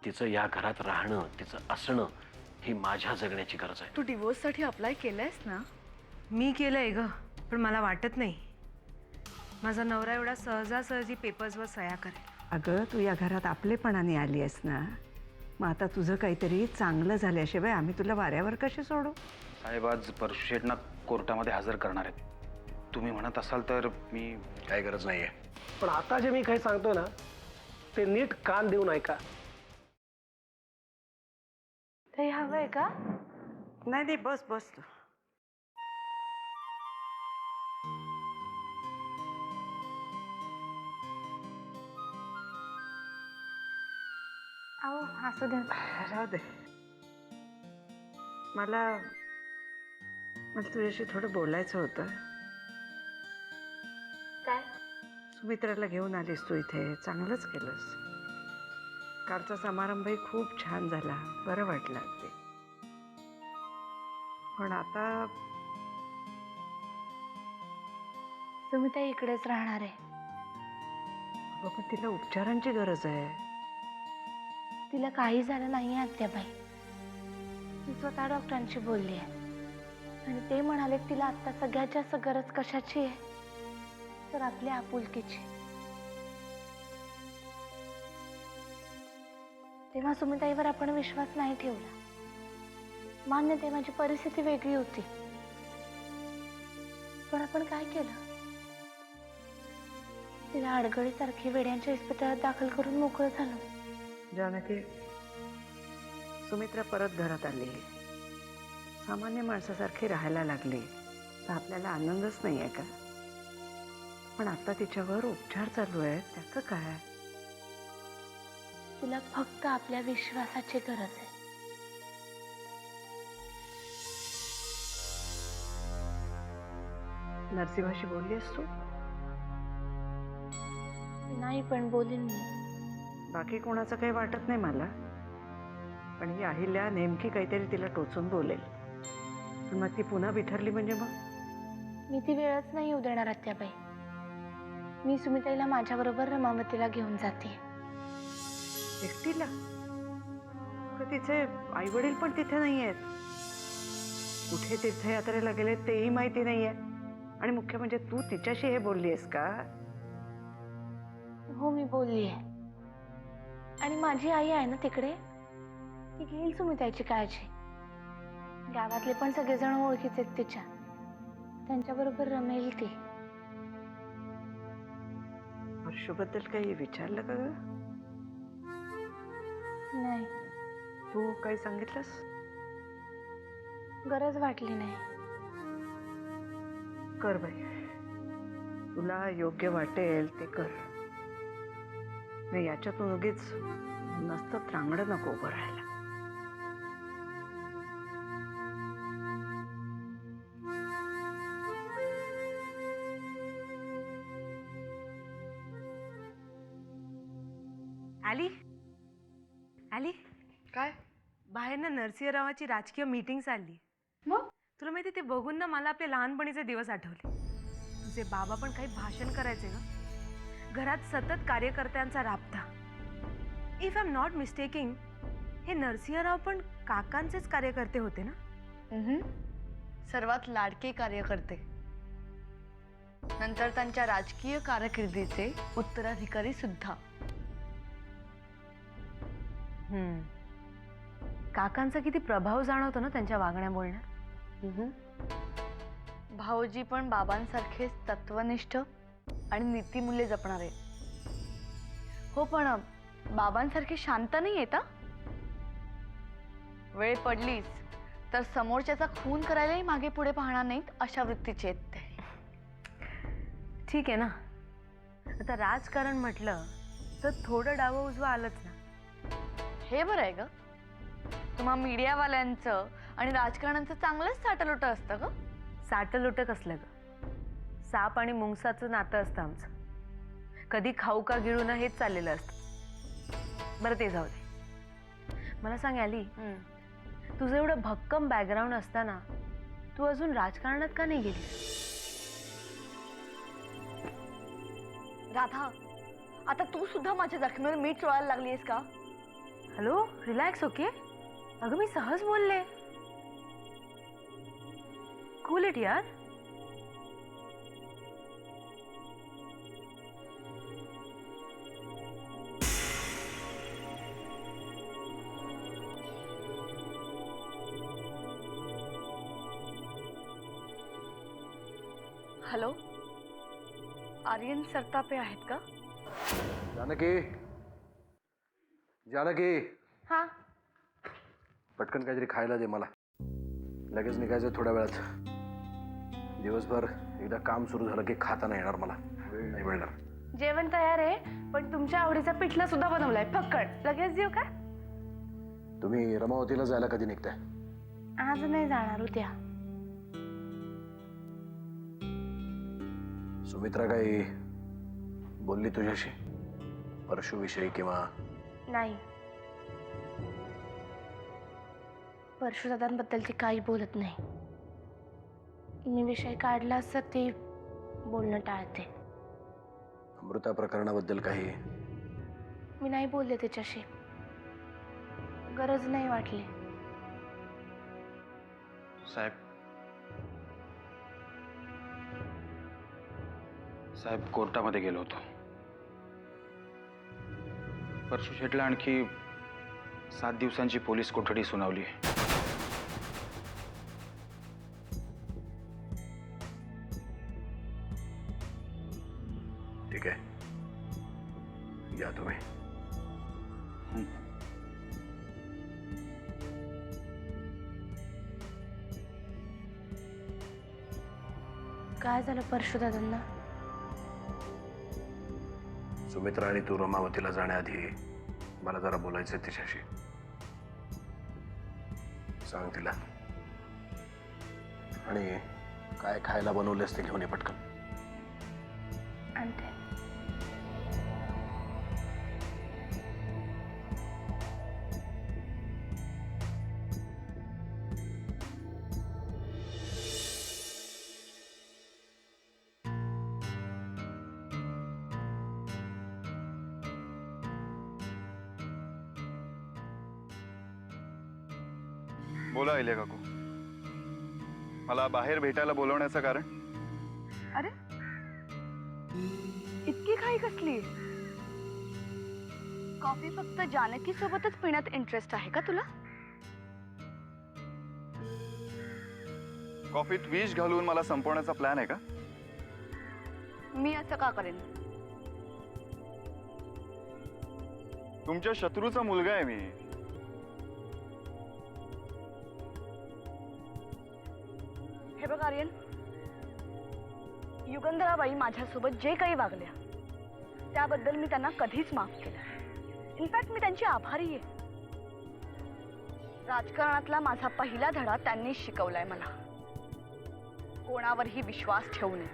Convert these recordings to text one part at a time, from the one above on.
तिचं या घरात राहणं, तिचं असणं ही माझ्या जगण्याची गरज आहे. तू डिवोर्ससाठी अप्लाय केलंयस ना? मी केलंय ग, पण मला वाटत नाही माझा नवरा एवढा सहजासहजी पेपर्सवर सह्या करेल. अगं तू या घरात आपलेपणाने आली आहेस ना, मग आता तुझं काहीतरी चांगलं झाल्याशिवाय आम्ही तुला वाऱ्यावर कसे सोडू. साहेब आज परशुशेठना कोर्टामध्ये हजर करणार आहेत. तुम्ही म्हणत असाल तर मी. काय गरज नाहीये. पण आता जे मी काही सांगतोय ना ते नीट कान देऊन ऐका. ते हवंय का? नाही नाही, बस बस तू. अहो असू दे. राहू दे. मला तुझ्याशी थोडं बोलायचं होतं. काय? सुमित्राला घेऊन आलीस तू इथे, चांगलंच केलंस. कालचा समारंभही खूप छान झाला, बरं वाटलं अगदी. पण आता सुमिता इकडेच राहणार आहे. बाबा तिला उपचारांची गरज आहे. तिला काही झालं नाही आत्याबाई. मी स्वतः डॉक्टरांशी बोलली आहे आणि ते म्हणाले तिला आता सगळ्यात जास्त गरज कशाची आहे तर आपल्या आपुलकीची. तेव्हा सुमिताईवर आपण विश्वास नाही ठेवला. मान्य ते माझी परिस्थिती वेगळी होती, पण आपण काय केलं? तिला अडगळीसारखी वेड्यांच्या इस्पितळात दाखल करून मोकळं झालो. जानकी, सुमित्रा परत घरात आली, सामान्य माणसासारखी राहायला लागली तर आपल्याला आनंदच नाही आहे का? पण आता तिच्यावर उपचार चालू आहेत, त्याचं काय? तिला फक्त आपल्या विश्वासाची गरज आहे. नरसिंहाशी बोललीस तू? नाही, पण बोलीन मी. बाकी कोणाचं काही वाटत नाही मला, पण ही अहिल्या नेमकी काहीतरी तिला टोचून बोलेल. पण मग ती पुन्हा बिथरली म्हणजे मग मी ती वेळच नाही येऊ देणार आत्याबाई. मी सुमिताईला माझ्याबरोबर रमावतीला घेऊन जाते. एकटीला? तर तिचे आई वडील पण तिथे नाही आहेत. कुठे तीर्थयात्रेला गेले तेही माहिती नाहीये. आणि मुख्य म्हणजे तू तिच्याशी हे बोलली आहेस का? हो, मी बोलली आहे. आणि माझी आई आहे ना तिकडे, ती घेईल सुमिताईची काळजी. गावातले पण सगळेजण ओळखीचे आहेत तिच्या, त्यांच्याबरोबर रमेल ती. हर्षबद्दल काही विचारलं का ग? नाही, तू काही सांगितलंस? गरज वाटली नाही. कर बाई, तुला योग्य वाटेल ते कर. नाही याच्यातून उगीच नसतं त्रांगडं नको उभं राहायला. आली आली काय? बाहेर ना नरसिंहरावाची राजकीय मीटिंग चालली. मग तुला माहिती, ते बघून ना मला आपले लहानपणीचे दिवस आठवले. तुझे बाबा पण काही भाषण करायचे ना, घरात सतत कार्यकर्त्यांचा राबता. If I am not mistaking, हे नरसिंहराव पण काकांचेच कार्यकर्ते होते ना? सर्वात लाडके कार्यकर्ते, नंतर त्यांच्या राजकीय कारकिर्दीचे उत्तराधिकारी सुद्धा. काकांचा किती प्रभाव जाणवतो ना त्यांच्या वागण्या बोलण्यात. भाऊजी पण बाबांसारखेच तत्वनिष्ठ आणि नीतिमूल्य जपणारे. हो, पण बाबांसारखे शांत नाही येत. वेळ पडलीच तर समोरच्याचा खून करायलाही मागे पुढे पाहणार नाहीत, अशा वृत्तीचे आहेत ते. ठीक आहे ना, आता राजकारण म्हटलं तर थोडं डावं उजवं आलंच ना. हे बरं आहे ग, तुम्हा मीडियावाल्यांचं आणि राजकारण्यांचं चांगलंच साटलोटं असतं ग. साटलोटं कसलं ग? साप आणि मुंगसाचं नातं असतं आमचं. कधी खाऊ का गिळू ना हेच चाललेलं असतं. बरं ते जाऊ दे. मला सांग आली, तुझं एवढं भक्कम बॅकग्राऊंड असताना तू अजून राजकारणात का नाही गेली? राधा, आता तू सुद्धा माझ्या जखमेवर मीठ चोळायला लागलीस का? Hello, relax. ओके. अगं मी सहज बोलले. कूल इट यार. हॅलो, आर्यन सरतापे आहेत का? जानकी, जानकी, हा, पटकन काहीतरी खायला दे मला. लगेच निघायचं थोड्या वेळात. दिवसभर एकदा काम सुरू झालं की खाता नाही येणार मला. वेळ नाही मिळणार. जेवण तयार आहे, पण तुमच्या आवडीचा पिठलं सुद्धा बनवलाय. फक्कड लगेच देऊ का? तुम्ही रमावतीला जायला कधी निघताय? आज नाही जाणार, उद्या. सुमित्रा काही बोलली तुझ्याशी परशुविषयी किंवा? नाही, परशुदादांबद्दल ती काही बोलत नाही. मी विषय काढला असं ती बोलणं टाळते. अमृता प्रकरणाबद्दल काही? मी नाही बोलले तिच्याशी, गरज नाही वाटली. साहेब कोर्टामध्ये गेलो होतो. परशु शेटला आणखी 7 दिवसांची पोलीस कोठडी सुनावली. ठीक आहे, या तुम्ही. काय झालं परशुदादांना? सुमित्रा आणि तू रमावतीला जाण्याआधी मला जरा बोलायचं तिच्याशी. सांग तिला. आणि काय खायला बनवलेस ते घेऊन ये पटकन. आणते. बोला अहिल्या काकू, मला बाहेर भेटायला बोलवण्याचं कारण? अरे, इतकी घाई कसली? कॉफी फक्त जानकी सोबतच पिण्यात इंटरेस्ट आहे का तुला? कॉफीत विष घालून मला संपवण्याचा प्लॅन आहे का? मी असं का करेन? तुमच्या शत्रूचा मुलगा आहे मी. हे बघ आर्यन, युगंधराबाई माझ्यासोबत जे काही वागल्या त्याबद्दल मी त्यांना कधीच माफ केलं. इनफॅक्ट मी त्यांची आभारी आहे. राजकारणातला माझा पहिला धडा त्यांनीच शिकवलाय मला. कोणावरही विश्वास ठेवू नये.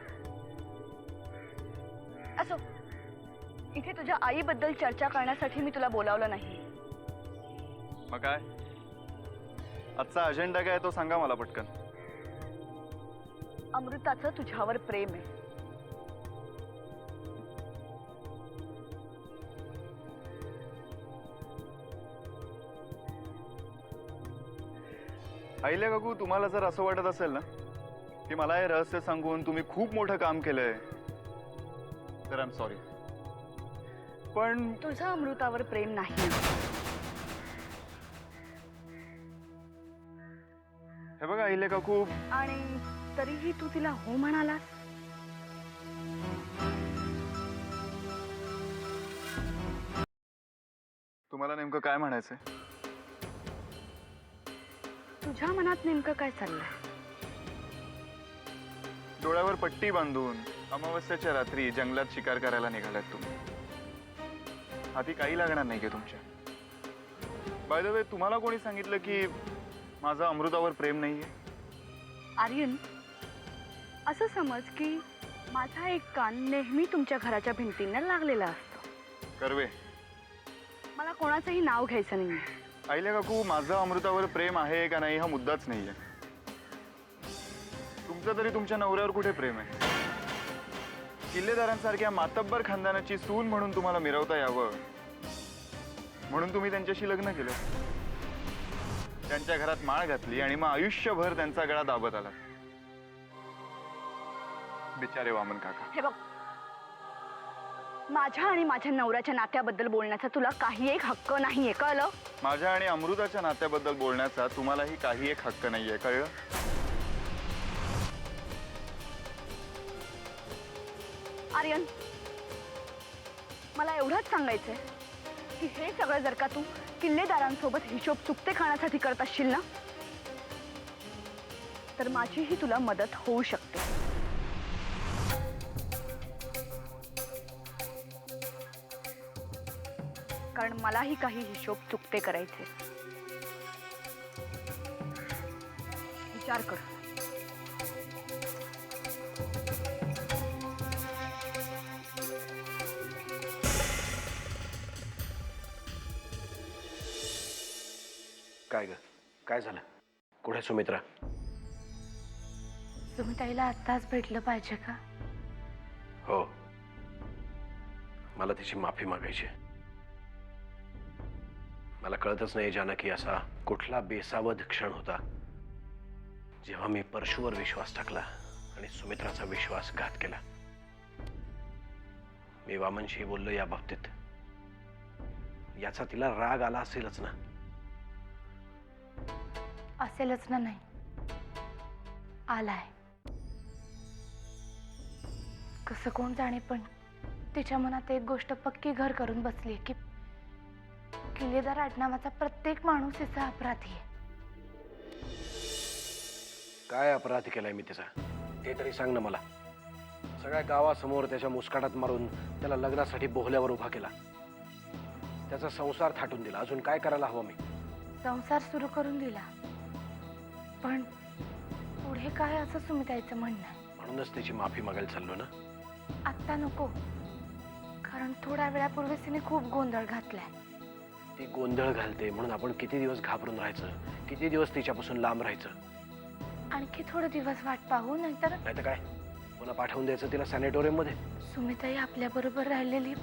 असो, इथे तुझ्या आईबद्दल चर्चा करण्यासाठी मी तुला बोलावलं नाही. मग काय आजचा अजेंडा काय तो सांगा मला पटकन. अमृताचं तुझ्यावर प्रेम आहे. अहिल्या काकू, तुम्हाला जर असं वाटत असेल ना की मला हे रहस्य सांगून तुम्ही खूप मोठं काम केलंय तर आय एम सॉरी, पण तुझं अमृतावर प्रेम नाही. हे बघा अहिल्या काकू, आणि तरीही तू तिला हो म्हणालास. तुम्हाला नेमकं काय म्हणायचंय? तुझ्या मनात नेमकं काय चाललंय? डोळ्यावर पट्टी बांधून अमावस्याच्या रात्री जंगलात शिकार करायला निघालात तुम्ही. हाती काही लागणार नाही का तुमच्या? बाय द वे, तुम्हाला कोणी सांगितलं की माझं अमृतावर प्रेम नाहीये? आर्यन, असं समज की माझा एक कान नेहमी तुमच्या घराच्या भिंतींना लागलेला असतो. कर्वे, मला कोणाचंही नाव घ्यायचं नाही. अहिल्या काकू, माझं अमृतावर प्रेम आहे का नाही हा मुद्दाच नाहीये. तुमचं तरी तुमच्या नवऱ्यावर कुठे प्रेम आहे? किल्लेदारांसारख्या मातब्बर खानदानाची सून म्हणून तुम्हाला मिरवता यावं म्हणून तुम्ही त्यांच्याशी लग्न केलं, त्यांच्या घरात माळ घातली आणि मग आयुष्यभर त्यांचा गळा दाबत आला. बिचारे वामन काका. हे बघ, माझ्या आणि माझ्या नवऱ्याच्या नात्याबद्दल बोलण्याचा तुला काही एक हक्क नाहीये, कळलं? माझ्या आणि अमृताच्या नात्याबद्दल बोलण्याचा तुम्हालाही काही एक हक्क नाहीये, कळलं? आर्यन, मला एवढंच सांगायचंय की हे सगळं जर का तू किल्लेदारांसोबत हिशोब चुकते खाण्यासाठी करत असशील ना, तर माझीही तुला मदत होऊ शकते. कारण मलाही काही हिशोब चुकते करायचे. विचार कर. काय ग, काय झालं? कुठे सुमित्रा? सुमिताईला आत्ताच भेटलं पाहिजे का? हो, मला तिची माफी मागायची. मला कळतच नाही जानकी, असा कुठला बेसावध क्षण होता जेव्हा मी परशुवर विश्वास टाकला आणि सुमित्राचा विश्वासघात केला. मी वामनशी बोललो या बाबतीत. याचा तिला राग आला असेलच ना? असेलच ना? नाही आलाय. कसं कोण जाणे, पण तिच्या मनात एक गोष्ट पक्की घर करून बसली की किल्लेदार आडनावाचा प्रत्येक माणूस तिचा अपराधी आहे. काय अपराध केलाय मी तिचा, ते तरी सांग ना मला. सगळ्या गावासमोर त्याच्या मुस्काटात मारून त्याला लग्नासाठी बोहल्यावर उभा केला, त्याचा संसार थाटून दिला. अजून काय करायला हवं मी? संसार सुरू करून दिला, पण पुढे काय असं सुमिताईचं म्हणणं आहे. म्हणूनच त्याची माफी मागायला चाललो ना. आत्ता नको, कारण थोड्या वेळापूर्वीच तिने खूप गोंधळ घातलाय. ती गोंधळ घालते म्हणून आपण किती दिवस घाबरून राहायचं, किती दिवस तिच्यापासून लांब राहायचं? आणखी थोडे दिवस वाट पाहू, नाहीतर काय पुन्हा पाठवून द्यायचं तिला सॅनेटोरियम मध्ये. सुमिताई आपल्या बरोबर राहिलेली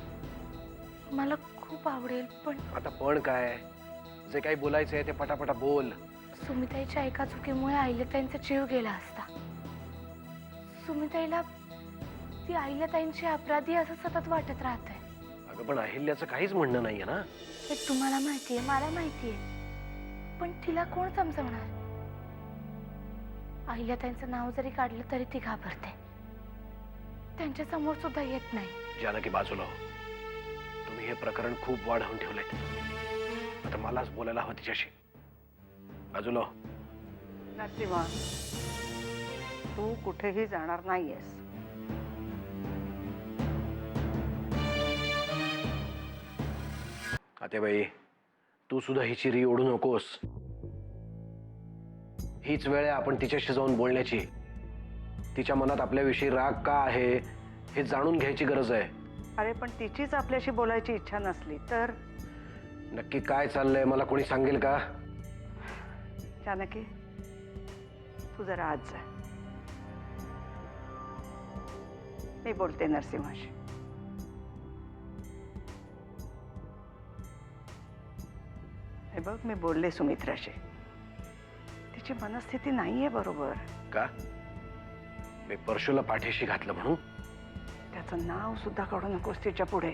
मला खूप आवडेल, पण आता पण काय, जे काही बोलायचंय ते पटापटा बोल. सुमिताईच्या एका चुकीमुळे अहिल्याताईंचा जीव गेला असता. सुमिताईला ती अहिल्याताईंची अपराधी असं सतत वाटत राहतंय. अगं पण अहिल्याचं काहीच म्हणणं नाहीये ना. हे तुम्हाला माहितीये, मला माहितीये, पण तिला कोण समजवणार? अहिल्याताईंचं नाव जरी काढलं तरी ती घाबरते, त्यांच्या समोर सुद्धा येत नाही. जानकी बाजूला हो, तुम्ही हे प्रकरण खूप वाढवून ठेवलंय. आता मलाच बोलायला हवं तिच्याशी. बाजूला हो. नरसिंहा, तू कुठेही जाणार नाहीयेस. आतेबाई, तू सुद्धा हिची री ओढू नकोस. हीच वेळ आहे आपण तिच्याशी जाऊन बोलण्याची. तिच्या मनात आपल्याविषयी राग का आहे हे जाणून घ्यायची गरज आहे. अरे पण तिचीच आपल्याशी बोलायची इच्छा नसली तर? नक्की काय चाललंय मला कोणी सांगेल का? जानकी, तू जरा आज जा. मी बोलते नरसिंहाशी. हे बघ, मी बोलले सुमित्राशी. तिची मनस्थिती नाहीये बरोबर. का? मी परशुला पाठीशी घातलं म्हणून? त्याचं नाव सुद्धा काढू नकोस तिच्या पुढे.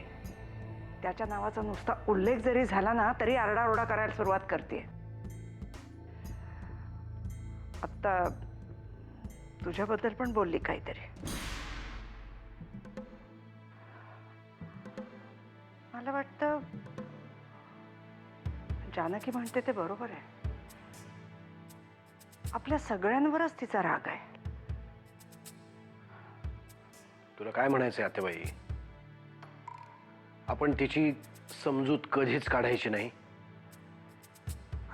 त्याच्या नावाचा नुसता उल्लेख जरी झाला ना तरी आरडाओरडा करायला सुरुवात करते. आता तुझ्याबद्दल पण बोलली काहीतरी. मला वाटतं जानकी म्हणते ते बरोबर आहे. आपल्या सगळ्यांवरच तिचा राग आहे. तुला काय म्हणायचंय आतेबाई? आपण तिची समजूत कधीच काढायची नाही.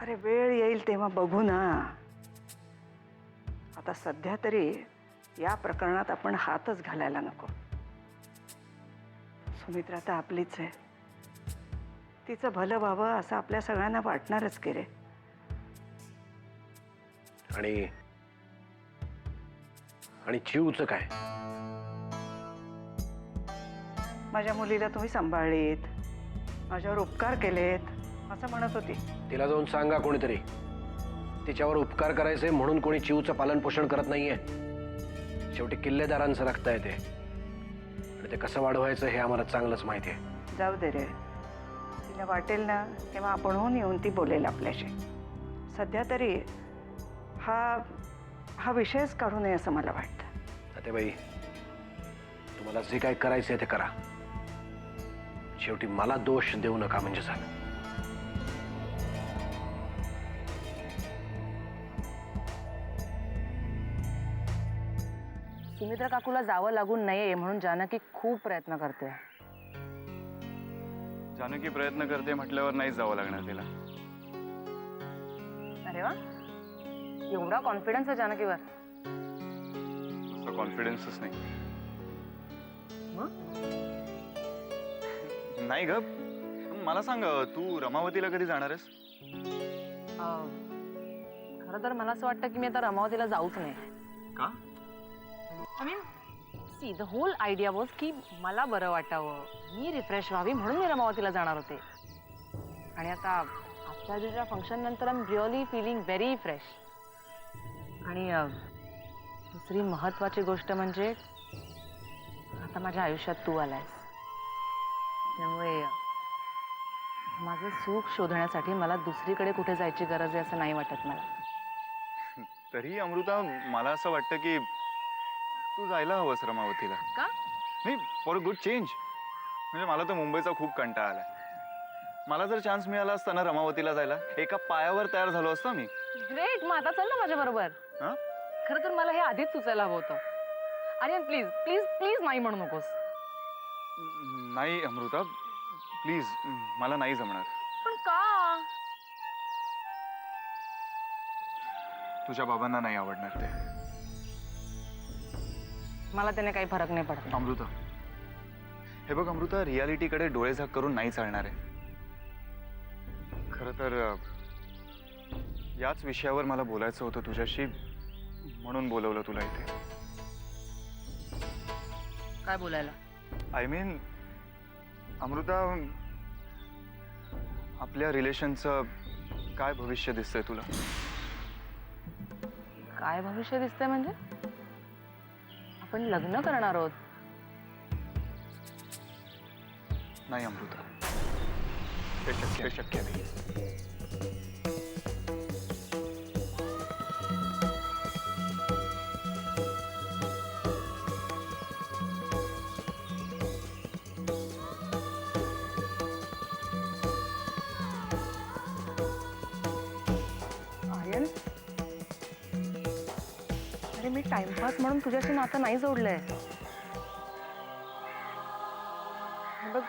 अरे वेळ येईल तेव्हा बघू ना. आता सध्या तरी या प्रकरणात आपण हातच घालायला नको. सुमित्रा तर आपलीच आहे. तिचं भलं व्हावं असं आपल्या सगळ्यांना वाटणारच की रे. आणि चिवचं काय? माझ्या मुलीला तुम्ही सांभाळलीत, माझ्यावर उपकार केलेत, असं म्हणत होती. तिला जाऊन सांगा कोणीतरी, तिच्यावर उपकार करायचे म्हणून कोणी चिवचं पालन पोषण करत नाहीये. शेवटी किल्लेदारांचं रक्त आहे ते, आणि ते कसं वाढवायचं हे आम्हाला चांगलंच माहिती आहे. जाऊ दे रे, तिला वाटेल ना तेव्हा आपणहून येऊन ती बोलेल आपल्याशी. सध्या तरी हा विषयच काढू नये असं मला वाटतं. आता बाई, तुम्हाला जे काय करायचंय ते करा. शेवटी मला दोष देऊ नका म्हणजे झालं. सुमित्रा काकूला जावं लागून नये म्हणून जानकी खूप प्रयत्न करते. जानकी प्रयत्न करते म्हटल्यावर नाहीच जावं लागणार तिला. अरे वा, एवढा कॉन्फिडन्स आहे जानकीवर. तसा कॉन्फिडन्सच नाही. नाही ग, मला सांग, तू रमावतीला कधी जाणार आहेस? खरं तर मला असं वाटतं की मी आता रमावतीला जाऊच नाही. का? I mean see, the whole idea was की मला बरं वाटावं, मी रिफ्रेश व्हावी म्हणून मी रमावतीला जाणार होते. आणि आता आजच्या दिवसाच्या फंक्शन नंतर I am really feeling very fresh. आणि दुसरी महत्त्वाची गोष्ट म्हणजे आता माझ्या आयुष्यात तू आलायस. त्यामुळे माझं सुख शोधण्यासाठी मला दुसरीकडे कुठे जायची गरज आहे असं नाही वाटत मला. तरी अमृता, मला असं वाटतं की तू जायला हवंस रमावतीला. का? नाही, फॉर अ गुड चेंज. म्हणजे मला तर मुंबईचा खूप कंटाळा आलाय. मला जर चान्स मिळाला असता ना रमावतीला जायला, एका पायावर तयार झालो असतो मी. ग्रेट, मग आता चल ना माझ्या बरोबर. हा? खरं तर मला हे आधीच सुचायला हवं होतं. आर्यन प्लीज प्लीज प्लीज नाही म्हणू नकोस. नाही अमृता, प्लीज, मला नाही जमणार. पण का? तुझ्या बाबांना नाही आवडणार ते. मला त्याने काही फरक नाही पडत. अमृता, हे बघ अमृता, रियालिटीकडे डोळे झाक करून नाही चालणार आहे. खरं तर याच विषयावर मला बोलायचं होतं तुझ्याशी, म्हणून बोलवलं तुला इथे. काय बोलायला? आय मीन अमृता, आपल्या रिलेशनचं काय भविष्य दिसतंय तुला? काय भविष्य दिसतंय म्हणजे? आपण लग्न करणार आहोत. नाही अमृता, हे शक्य नाही. आर्यन, अरे मी टाइमपास म्हणून तुझ्याशी नातं नाही जोडलंय. हे बघ,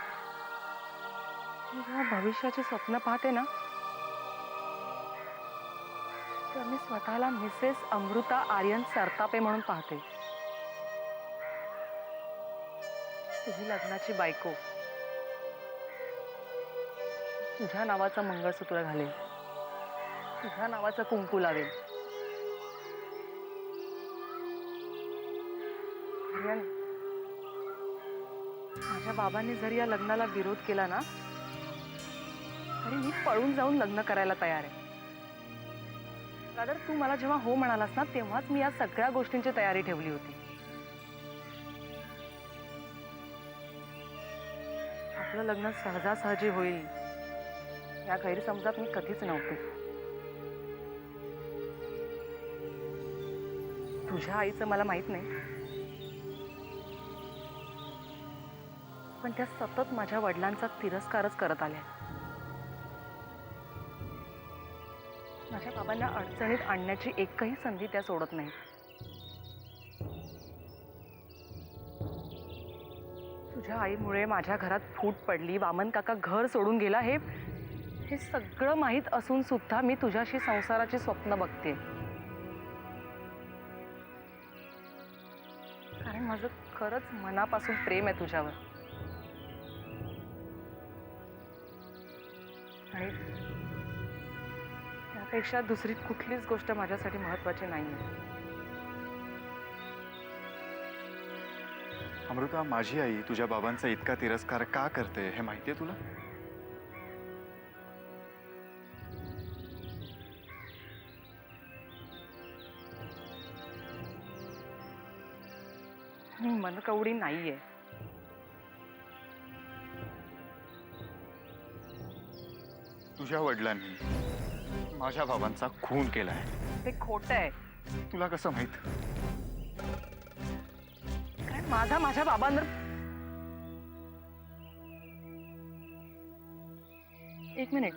मी जेव्हा भविष्याची स्वप्न पाहते ना, तर मी स्वतःला मिसेस अमृता आर्यन सरतापे म्हणून पाहते. तुझी लग्नाची बायको, तुझ्या नावाचं मंगळसूत्र घालेल, तुझ्या नावाचं कुंकू लावेल. आर्यन, माझ्या बाबांनी जरी या लग्नाला विरोध केला ना, तरी मी पळून जाऊन लग्न करायला तयार आहे. रादर तू मला जेव्हा हो म्हणालास ना, तेव्हाच मी या सगळ्या गोष्टींची तयारी ठेवली होती. आपलं लग्न सहजासहजी होईल या गैरसमजात मी कधीच नव्हते. तुझ्या आईचं मला माहित नाही, पण त्या सतत माझ्या वडिलांचा तिरस्कारच करत आल्या. माझ्या बाबांना अडचणीत आणण्याची एकही संधी त्या सोडत नाही. तुझ्या आईमुळे माझ्या घरात फूट पडली, वामन काका घर सोडून गेला, हे सगळं माहीत असून सुद्धा मी तुझ्याशी संसाराची स्वप्न बघते. कारण माझं खरंच मनापासून प्रेम आहे तुझ्यावर. आणि त्यापेक्षा दुसरी कुठलीच गोष्ट माझ्यासाठी महत्त्वाची नाहीये. अमृता, माझी आई तुझ्या बाबांचा इतका तिरस्कार का करते हे माहितीये तुला? मी मनकवडी नाहीये. तुझ्या वडिलांनी माझ्या बाबांचा खून केलाय. ते खोटं आहे. तुला कसं माहित? काय माझ्या बाबांवर. एक मिनिट.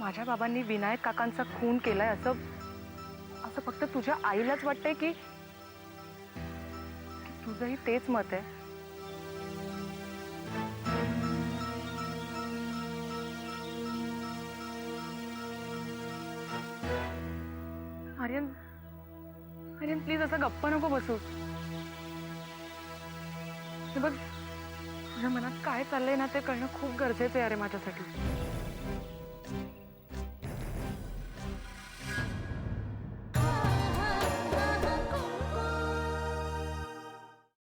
माझ्या बाबांनी विनायक काकांचा खून केलाय असं फक्त तुझ्या आईलाच वाटतंय की तुझंही तेच मत आहे? आर्यन, आर्यन प्लीज असं गप्प नको बसू. हे बघ, तुझ्या मनात काय चाललंय ना ते कळणं खूप गरजेचं आहे अरे माझ्यासाठी.